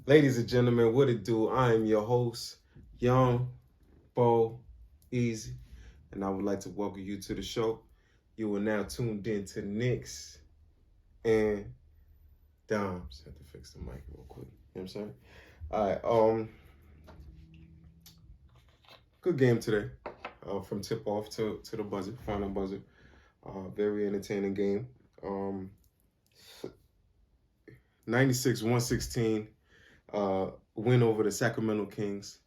Ladies and gentlemen, what it do? I am your host, Young Bo Easy, and I would like to welcome you to the show. You are now tuned in to Knicks and Dimes. Have to fix the mic real quick. You know what I'm saying? All right. Good game today. From tip off to the buzzer, final buzzer. Very entertaining game. 96-116 win over the Sacramento Kings.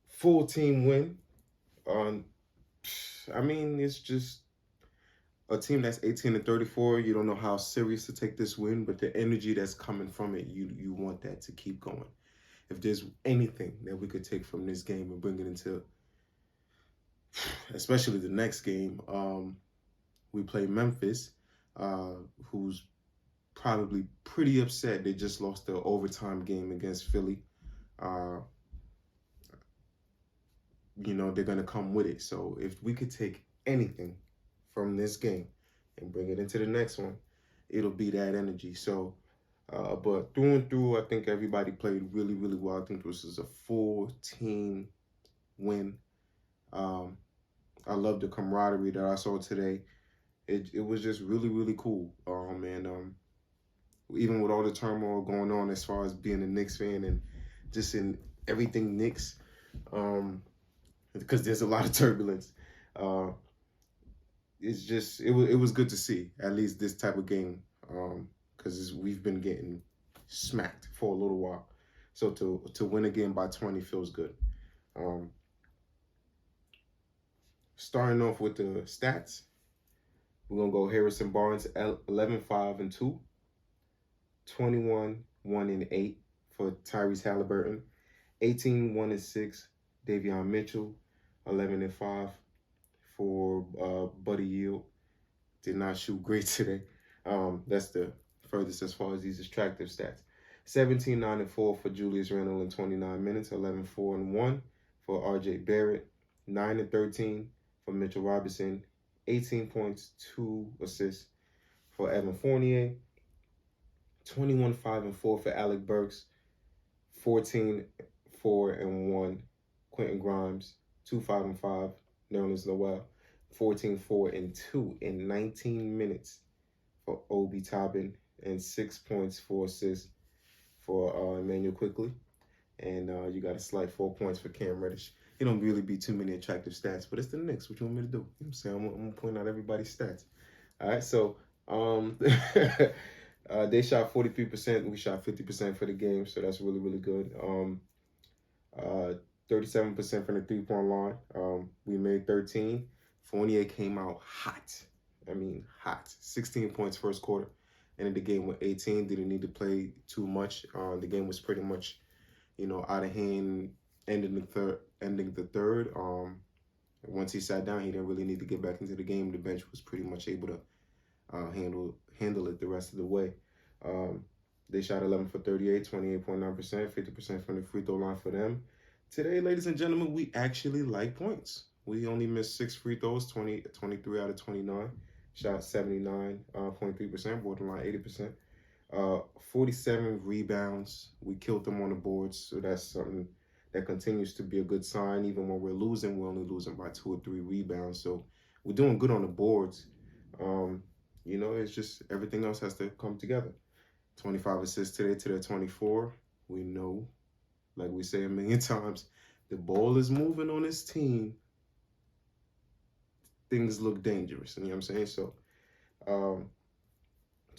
Full team win. Um, I mean, it's just a team that's 18-34. You don't know how serious to take this win, but the energy that's coming from it, you want that to keep going. If there's anything that we could take from this game and bring it into, especially the next game, we play Memphis, who's probably pretty upset. They just lost the overtime game against Philly. Uh, they're going to come with it. So if we could take anything from this game and bring it into the next one, it'll be that energy. So, but through and through, I think everybody played really, really well. I think this is a full team win. I love the camaraderie that I saw today. It was just really, really cool. And even with all the turmoil going on as far as being a Knicks fan and just in everything Knicks, because there's a lot of turbulence. It was good to see at least this type of game, because we've been getting smacked for a little while. So to win again by 20 feels good. Starting off with the stats, we're gonna go Harrison Barnes 11-5-2, 21-1-8 for Tyrese Halliburton, 18-1-6 Davion Mitchell, 11-5 for Buddy Yield. Did not shoot great today. That's the furthest as far as these attractive stats. 17-9-4 for Julius Randle in 29 minutes. 11-4-1 for R.J. Barrett. 9-13 for Mitchell Robinson. 18 points, 2 assists for Evan Fournier. 21-5-4 for Alec Burks. 14-4-1 Quentin Grimes. 2-5-5 Nerlens Noel. 14-4-2 in 19 minutes for Obi Toppin, and 6 points, 4 assists for Emmanuel Quickly. And you got a slight 4 points for Cam Reddish. It don't really be too many attractive stats, but it's the Knicks. What you want me to do? You know what I'm saying? I'm going to point out everybody's stats. All right, so they shot 43%. We shot 50% for the game, so that's really, really good. 37% from the three-point line. We made 13. Fournier came out hot. I mean, hot. 16 points first quarter. Ended the game with 18. Didn't need to play too much. The game was pretty much, out of hand. Ending the third. Once he sat down, he didn't really need to get back into the game. The bench was pretty much able to handle it the rest of the way. They shot 11 for 38, 28.9%, 50% from the free throw line for them. Today, ladies and gentlemen, we actually like points. We only missed 6 free throws, 23 out of 29. Shot 79.3%, borderline 80%. 47 rebounds. We killed them on the boards, so that's something that continues to be a good sign. Even when we're losing, we're only losing by 2 or 3 rebounds. So we're doing good on the boards. It's just everything else has to come together. 25 assists today to their 24. We know, like we say a million times, the ball is moving on this team. Things look dangerous. You know what I'm saying? So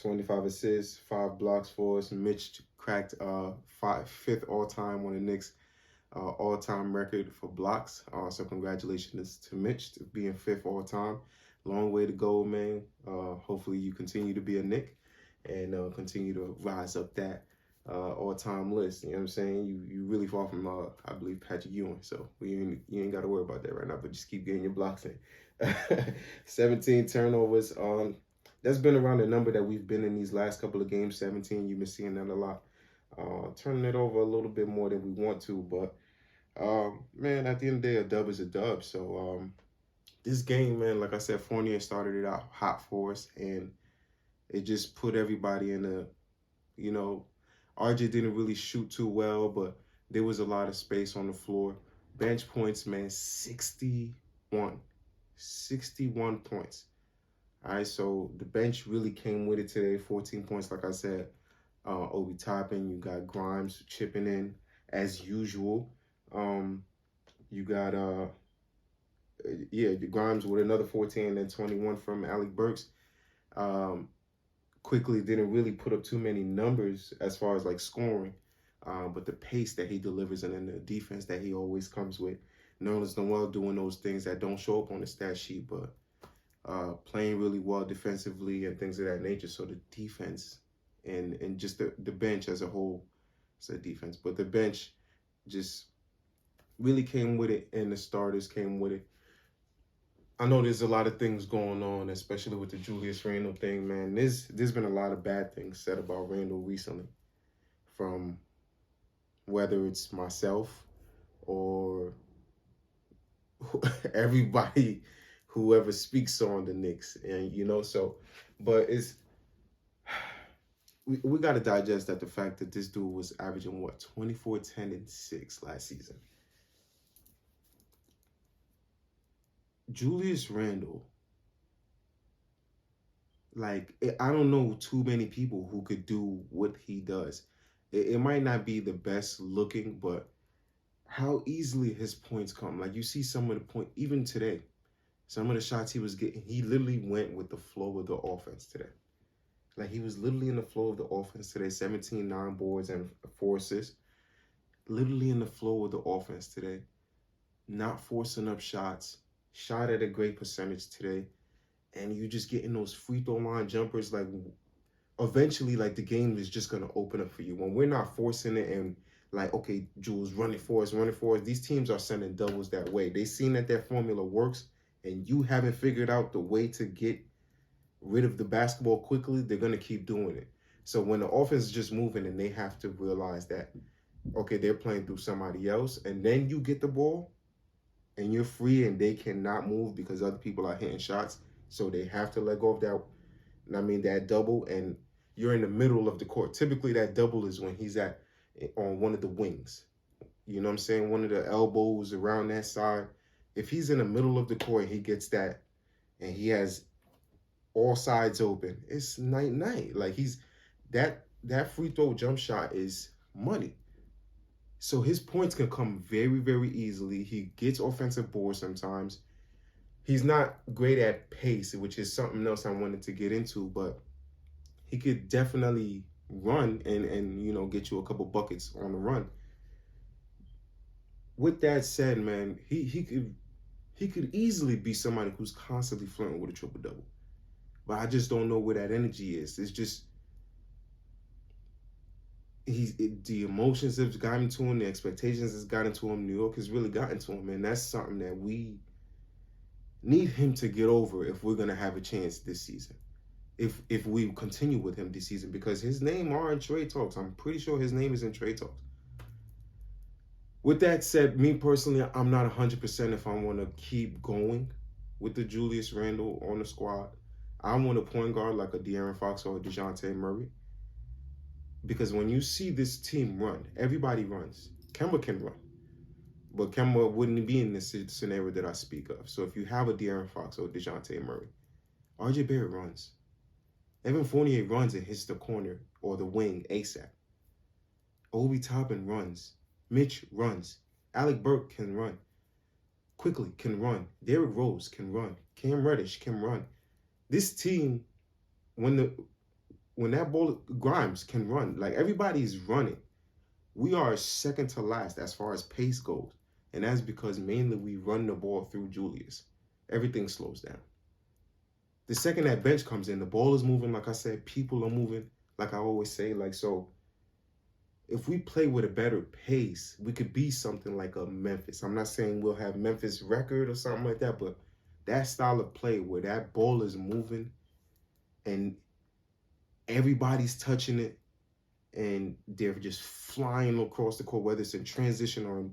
25 assists, 5 blocks for us. Mitch cracked 5th all-time on the Knicks all-time record for blocks. So congratulations to Mitch to being 5th all-time. Long way to go, man. Hopefully you continue to be a Knick and continue to rise up that all-time list. You know what I'm saying? You really far from, I believe, Patrick Ewing. So you ain't got to worry about that right now, but just keep getting your blocks in. 17 turnovers. That's been around the number that we've been in these last couple of games. 17, you've been seeing that a lot. Turning it over a little bit more than we want to, but man, at the end of the day, a dub is a dub. So this game, man, like I said, Fournier started it out hot for us, and it just put everybody in a You know, RJ didn't really shoot too well, but there was a lot of space on the floor. Bench points, man, 61. 61 points. All right, so the bench really came with it today. 14 points, like I said. Obi Toppin, you got Grimes chipping in as usual. You got Grimes with another 14 and then 21 from Alec Burks. Um, Quickly didn't really put up too many numbers as far as like scoring, but the pace that he delivers and then the defense that he always comes with. Nerlens Noel doing those things that don't show up on the stat sheet, but playing really well defensively and things of that nature. So the defense and just the bench as a whole, it's a defense, but the bench just really came with it, and the starters came with it. I know there's a lot of things going on, especially with the Julius Randle thing, man. There's been a lot of bad things said about Randle recently, from whether it's myself or everybody, whoever speaks on the Knicks, and so, but we got to digest that the fact that this dude was averaging what 24, 10, and 6 last season. Julius Randle, like, I don't know too many people who could do what he does. It might not be the best looking, but how easily his points come. Like, you see some of the point, even today, some of the shots he was getting, he literally went with the flow of the offense today. Like, he was literally in the flow of the offense today. 17, 9 boards and 4 assists. Literally in the flow of the offense today. Not forcing up shots. Shot at a great percentage today. And you just getting those free throw line jumpers. Like, eventually, like, the game is just going to open up for you. When we're not forcing it and, like, okay, Jules, run it for us. These teams are sending doubles that way. They seen that their formula works, and you haven't figured out the way to get rid of the basketball quickly, they're going to keep doing it. So when the offense is just moving and they have to realize that, okay, they're playing through somebody else, and then you get the ball and you're free and they cannot move because other people are hitting shots, so they have to let go of that double, and you're in the middle of the court. Typically that double is when he's on one of the wings. You know what I'm saying? One of the elbows around that side. If he's in the middle of the court and he gets that and he has all sides open, it's night. Like, he's that free throw jump shot is money. So his points can come very, very easily. He gets offensive boards sometimes. He's not great at pace, which is something else I wanted to get into, but he could definitely run and get you a couple buckets on the run. With that said, man, he could easily be somebody who's constantly flirting with a triple double. But I just don't know where that energy is. It's just the emotions have gotten to him, the expectations has gotten to him, New York has really gotten to him, and that's something that we need him to get over if we're gonna have a chance this season. If we continue with him this season, because his name are in trade talks. I'm pretty sure his name is in trade talks. With that said, me personally, I'm not 100% if I want to keep going with the Julius Randle on the squad. I want a point guard like a De'Aaron Fox or a DeJounte Murray. Because when you see this team run, everybody runs. Kemba can run. But Kemba wouldn't be in this scenario that I speak of. So if you have a De'Aaron Fox or DeJounte Murray, RJ Barrett runs. Evan Fournier runs and hits the corner or the wing ASAP. Obi Toppin runs. Mitch runs. Alec Burke can run. Quickly can run. Derrick Rose can run. Cam Reddish can run. This team, when that ball, Grimes can run. Like, everybody's running. We are second to last as far as pace goes. And that's because mainly we run the ball through Julius. Everything slows down. The second that bench comes in, the ball is moving. Like I said, people are moving. Like I always say, like, so if we play with a better pace, we could be something like a Memphis. I'm not saying we'll have Memphis record or something like that, but that style of play where that ball is moving and everybody's touching it and they're just flying across the court, whether it's in transition or in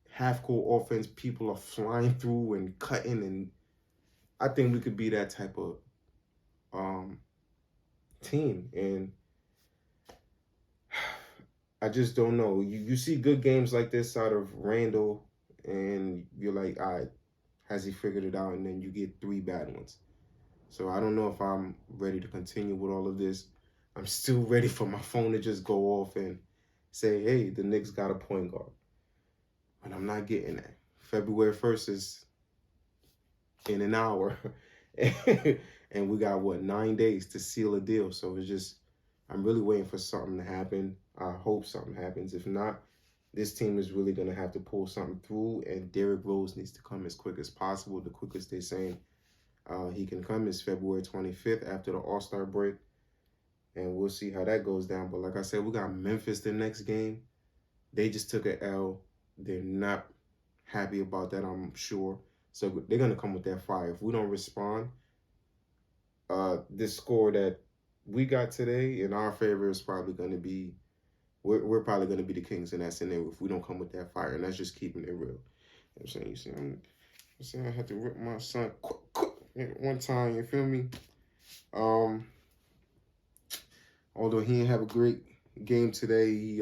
half-court offense, people are flying through and cutting, and I think we could be that type of team. And I just don't know. You see good games like this out of Randall, and you're like, all right, has he figured it out? And then you get three bad ones. So I don't know if I'm ready to continue with all of this. I'm still ready for my phone to just go off and say, hey, the Knicks got a point guard. But I'm not getting that. February 1st is in an hour. And we got, what, 9 days to seal a deal. So it's just, I'm really waiting for something to happen. I hope something happens. If not, this team is really going to have to pull something through, and Derrick Rose needs to come as quick as possible. The quickest they're saying he can come is February 25th after the All-Star break, and we'll see how that goes down. But like I said, we got Memphis the next game. They just took an L. They're not happy about that, I'm sure. So they're going to come with that fire. If we don't respond, this score that we got today in our favor is probably going to be, we're probably going to be the Kings in that scenario if we don't come with that fire. And that's just keeping it real. You know what I'm saying? You see, I'm saying I had to rip my son quick one time, you feel me? Although he didn't have a great game today, he,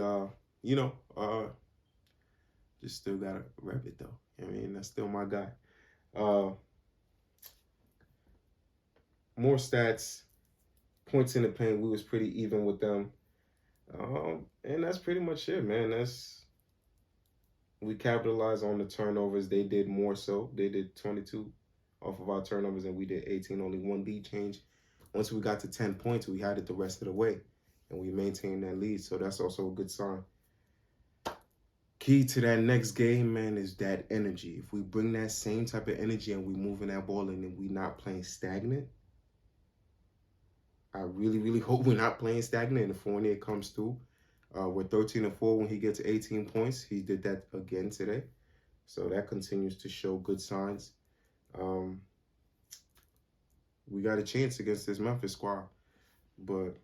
just still got to rep it, though. I mean, that's still my guy. More stats, points in the paint, we was pretty even with them. And that's pretty much it, man. We capitalized on the turnovers. They did more so. They did 22 off of our turnovers, and we did 18. Only one lead change. Once we got to 10 points, we had it the rest of the way, and we maintained that lead. So that's also a good sign. Key to that next game, man, is that energy. If we bring that same type of energy and we moving that ball in and we not playing stagnant, I really, really hope we're not playing stagnant and Fournier comes through. We're 13-4 when he gets 18 points. He did that again today. So that continues to show good signs. We got a chance against this Memphis squad. But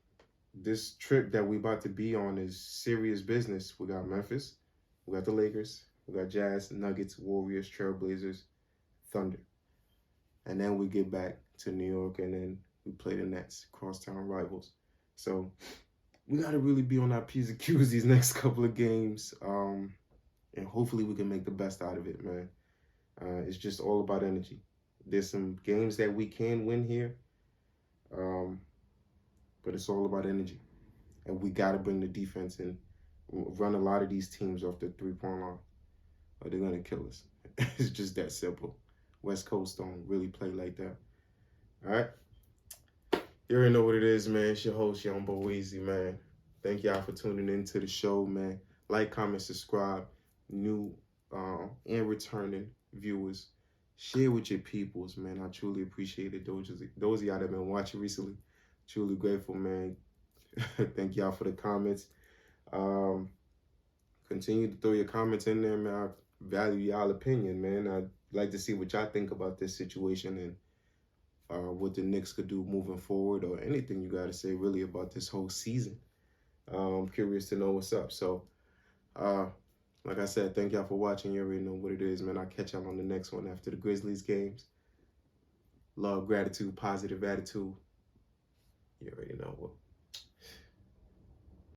this trip that we about to be on is serious business. We got Memphis. We got the Lakers. We got Jazz, Nuggets, Warriors, Trailblazers, Thunder. And then we get back to New York, and then we play the Nets, crosstown rivals. So we got to really be on our P's and Q's these next couple of games. And hopefully we can make the best out of it, man. It's just all about energy. There's some games that we can win here, but it's all about energy. And we got to bring the defense in, run a lot of these teams off the three-point line, or they're going to kill us. It's just that simple. West Coast don't really play like that. All right? You already know what it is, man. It's your host, Young Bo Easy, man. Thank y'all for tuning in to the show, man. Like, comment, subscribe. New and returning viewers. Share with your peoples, man. I truly appreciate it. Those of y'all that have been watching recently, truly grateful, man. Thank y'all for the comments. Continue to throw your comments in there, man. I value y'all opinion, man. I'd like to see what y'all think about this situation and what the Knicks could do moving forward, or anything you got to say really about this whole season. I'm curious to know what's up. So, like I said, thank y'all for watching. You already know what it is, man. I'll catch y'all on the next one after the Grizzlies games. Love, gratitude, positive attitude. You already know what.